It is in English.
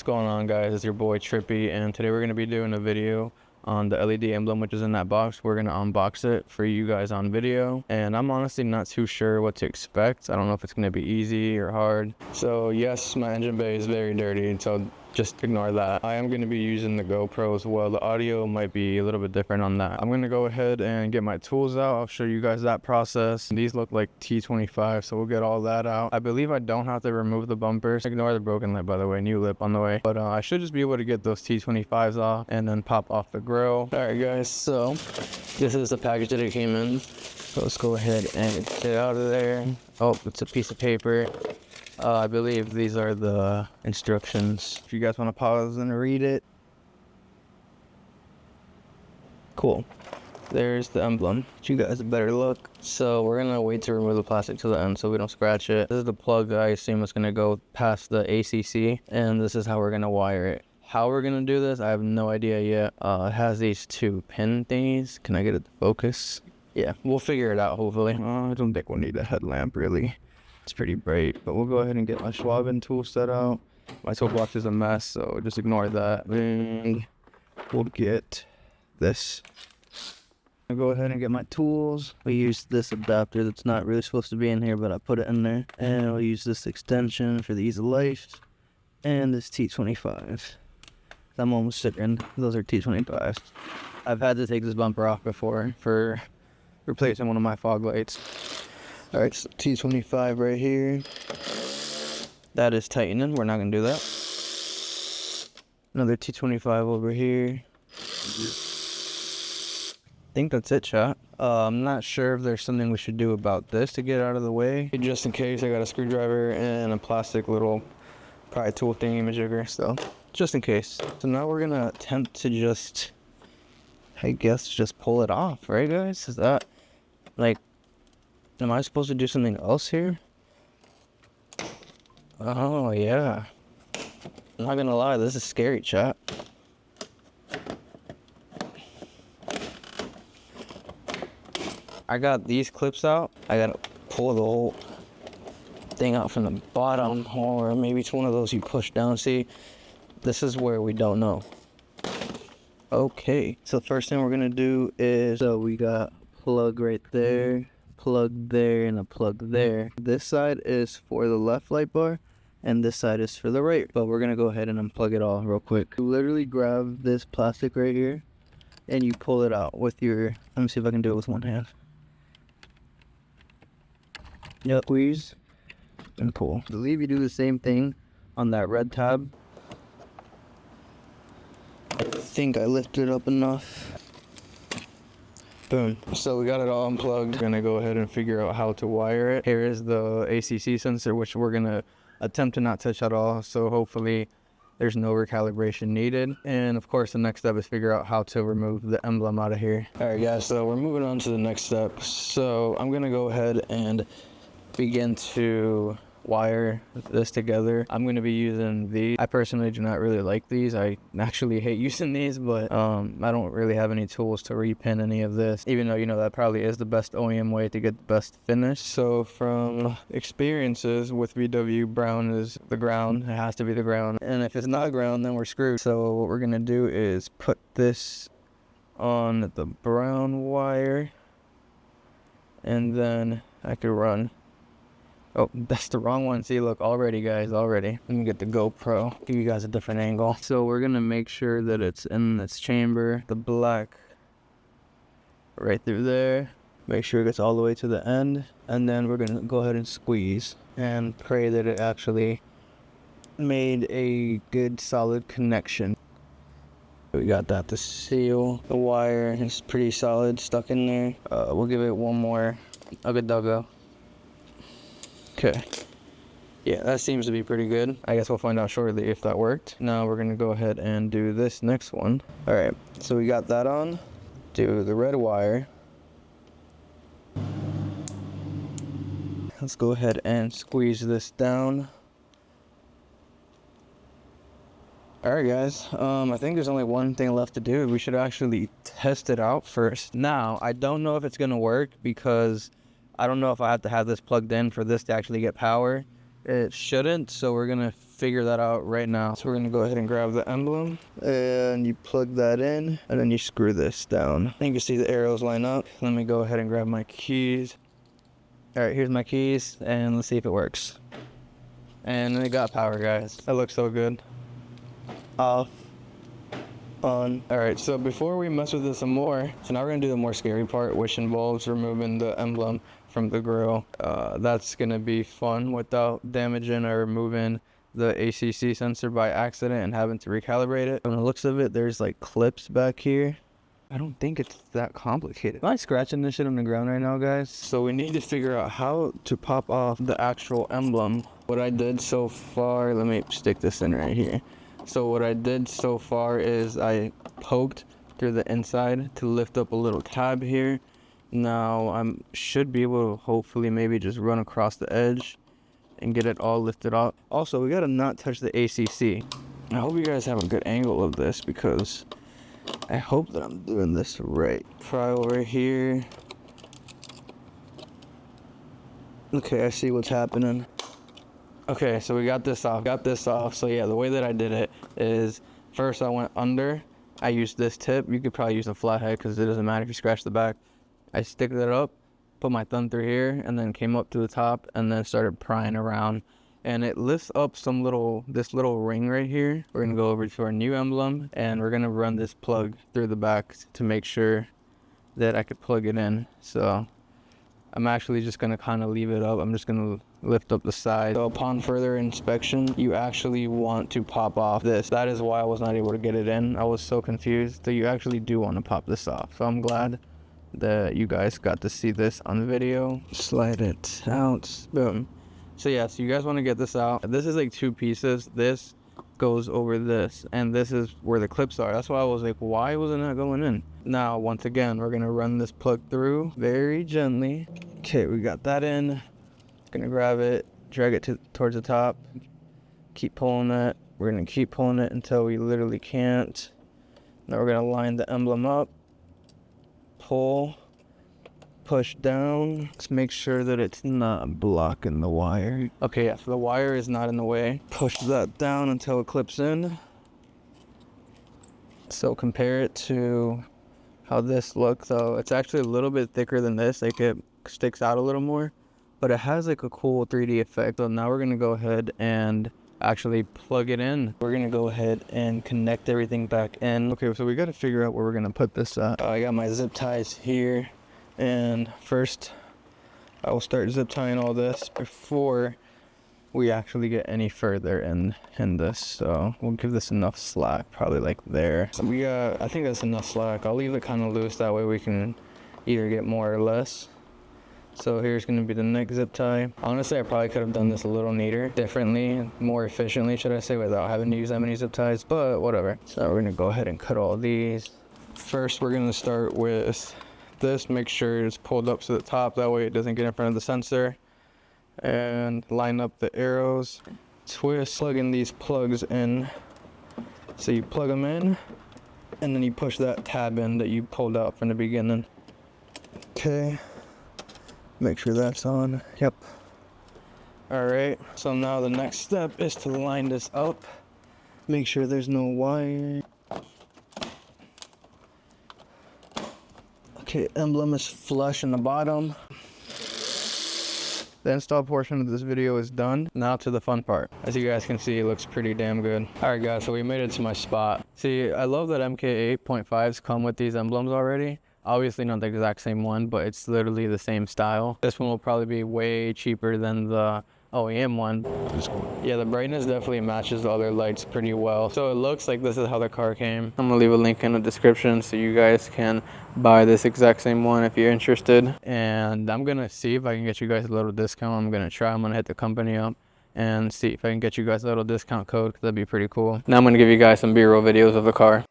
What's going on, guys? It's your boy Trippy, and today we're going to be doing a video on the LED emblem which is in that box. We're going to unbox it for you guys on video, and I'm honestly not too sure what to expect. I don't know if it's going to be easy or hard. So yes, my engine bay is very dirty, so just ignore that. I am going to be using the GoPro as well. The audio might be a little bit different on that. I'm going to go ahead and get my tools out. I'll show you guys that process. These look like T25, so we'll get all that out. I believe I don't have to remove the bumpers. Ignore the broken lip, by the way, new lip on the way. But I should just be able to get those T25s off and then pop off the grill. All right, guys, so this is the package that it came in. So let's go ahead and get it out of there. Oh, it's a piece of paper. I believe these are the instructions. If you guys want to pause and read it. Cool. There's the emblem. You guys a better look. So we're going to wait to remove the plastic to the end so we don't scratch it. This is the plug that I assume is going to go past the ACC. And this is how we're going to wire it. How we're going to do this, I have no idea yet. It has these two pin thingies. Can I get it to focus? Yeah, we'll figure it out, hopefully. I don't think we'll need a headlamp, really. It's pretty bright, but we'll go ahead and get my Schwaben tool set out. My toolbox is a mess, so just ignore that. And we'll get this. I'll go ahead and get my tools. We use this adapter that's not really supposed to be in here, but I put it in there. And we'll use this extension for the ease of life. And this T25. I'm almost certain those are T25s. I've had to take this bumper off before for replacing one of my fog lights. All right, so T25 right here. That is tightening. We're not gonna do that. Another T25 over here. I think that's it, chat. I'm not sure if there's something we should do about this to get out of the way. Just in case, I got a screwdriver and a plastic little pry tool thingy-majigger, so just in case. So now we're gonna attempt to just, I guess, just pull it off, right, guys? Is that, like, am I supposed to do something else here? Oh, yeah. I'm not gonna lie, this is scary, chat. I got these clips out. I gotta pull the whole thing out from the bottom, or maybe it's one of those you push down. See, this is where we don't know. Okay, so the first thing we're gonna do is, so we got a plug right there, plug there, and a plug there. This side is for the left light bar and this side is for the right, but we're gonna go ahead and unplug it all real quick. You literally grab this plastic right here and you pull it out with your, let me see if I can do it with one hand. Yep, squeeze and pull. I believe you do the same thing on that red tab. I think I lifted it up enough. Boom. So we got it all unplugged. We're gonna go ahead and figure out how to wire it. Here is the ACC sensor, which we're gonna attempt to not touch at all. So hopefully there's no recalibration needed. And of course, the next step is figure out how to remove the emblem out of here. All right, guys, so we're moving on to the next step. So I'm gonna go ahead and begin to wire this together. I'm going to be using these. I personally do not really like these. I actually hate using these, but I don't really have any tools to repin any of this, even though, you know, that probably is the best OEM way to get the best finish. So from experiences with VW, brown is the ground. It has to be the ground, and if it's not ground, then we're screwed. So what we're going to do is put this on the brown wire, and then I could run. Oh, that's the wrong one. See, look, already, guys, already. Let me get the GoPro, give you guys a different angle. So we're gonna make sure that it's in this chamber, the black right through there. Make sure it gets all the way to the end. And then we're gonna go ahead and squeeze and pray that it actually made a good, solid connection. We got that to seal. The wire is pretty solid, stuck in there. We'll give it one more ugga-dugga. Okay, yeah, that seems to be pretty good. I guess we'll find out shortly if that worked. Now we're gonna go ahead and do this next one. All right, so we got that on. Do the red wire. Let's go ahead and squeeze this down. All right, guys, I think there's only one thing left to do. We should actually test it out first. Now, I don't know if it's gonna work because I don't know if I have to have this plugged in for this to actually get power. It shouldn't, so we're gonna figure that out right now. So we're gonna go ahead and grab the emblem, and you plug that in, and then you screw this down. And you can see the arrows line up. Let me go ahead and grab my keys. All right, here's my keys, and let's see if it works. And it got power, guys. That looks so good. Off. On. All right, so before we mess with this some more, so now we're gonna do the more scary part, which involves removing the emblem from the grill. That's gonna be fun without damaging or removing the ACC sensor by accident and having to recalibrate it. From the looks of it, there's like clips back here. I don't think it's that complicated. Am I scratching this shit on the ground right now, guys? So we need to figure out how to pop off the actual emblem. What I did so far, let me stick this in right here. So what I did so far is I poked through the inside to lift up a little tab here. Now I should be able to hopefully maybe just run across the edge and get it all lifted up. Also, we gotta not touch the ACC. I hope you guys have a good angle of this because I hope that I'm doing this right. Try over here. Okay, I see what's happening. Okay, so we got this off. So yeah, the way that I did it is first I went under. I used this tip. You could probably use a flathead because it doesn't matter if you scratch the back. I stick that up, put my thumb through here, and then came up to the top and then started prying around. And it lifts up this little ring right here. We're gonna go over to our new emblem and we're gonna run this plug through the back to make sure that I could plug it in. So I'm actually just gonna kind of leave it up. I'm just gonna lift up the side. So upon further inspection, you actually want to pop off this. That is why I was not able to get it in. I was so confused. So you actually do want to pop this off. So I'm glad that you guys got to see this on video. Slide it out, boom. So yeah, so you guys want to get this out. This is like 2 pieces. This goes over this, and this is where the clips are. That's why I was like, why wasn't that going in? Now, once again, we're gonna run this plug through very gently. Okay, we got that in. Gonna grab it, drag it towards the top, keep pulling it. We're gonna keep pulling it until we literally can't. Now we're gonna line the emblem up, pull, push down. Let's make sure that it's not blocking the wire. Okay, yeah, so the wire is not in the way. Push that down until it clips in. So compare it to how this looks. So it's actually a little bit thicker than this. Like it sticks out a little more, but it has like a cool 3D effect. So now we're gonna go ahead and actually plug it in. We're gonna go ahead and connect everything back in. Okay, so we gotta figure out where we're gonna put this at. I got my zip ties here, and first I will start zip tying all this before we actually get any further in this. So we'll give this enough slack, probably like there. So I think that's enough slack. I'll leave it kind of loose, that way we can either get more or less. So here's going to be the next zip tie. Honestly, I probably could have done this a little neater, differently, more efficiently, should I say, without having to use that many zip ties, but whatever. So we're going to go ahead and cut all these. First, we're going to start with this. Make sure it's pulled up to the top, that way it doesn't get in front of the sensor. And line up the arrows. Twist, plug in these plugs in. So you plug them in, and then you push that tab in that you pulled out from the beginning. Okay. Make sure that's on. Yep. Alright, so now the next step is to line this up. Make sure there's no wire. Okay, emblem is flush in the bottom. The install portion of this video is done. Now to the fun part. As you guys can see, it looks pretty damn good. Alright guys, so we made it to my spot. See, I love that Mk8 GTIs come with these emblems already. Obviously not the exact same one, but it's literally the same style. This one will probably be way cheaper than the OEM one. Yeah, the brightness definitely matches the other lights pretty well. So it looks like this is how the car came. I'm gonna leave a link in the description so you guys can buy this exact same one if you're interested. And I'm gonna see if I can get you guys a little discount. I'm gonna hit the company up and see if I can get you guys a little discount code, because that'd be pretty cool. Now I'm gonna give you guys some B-roll videos of the car.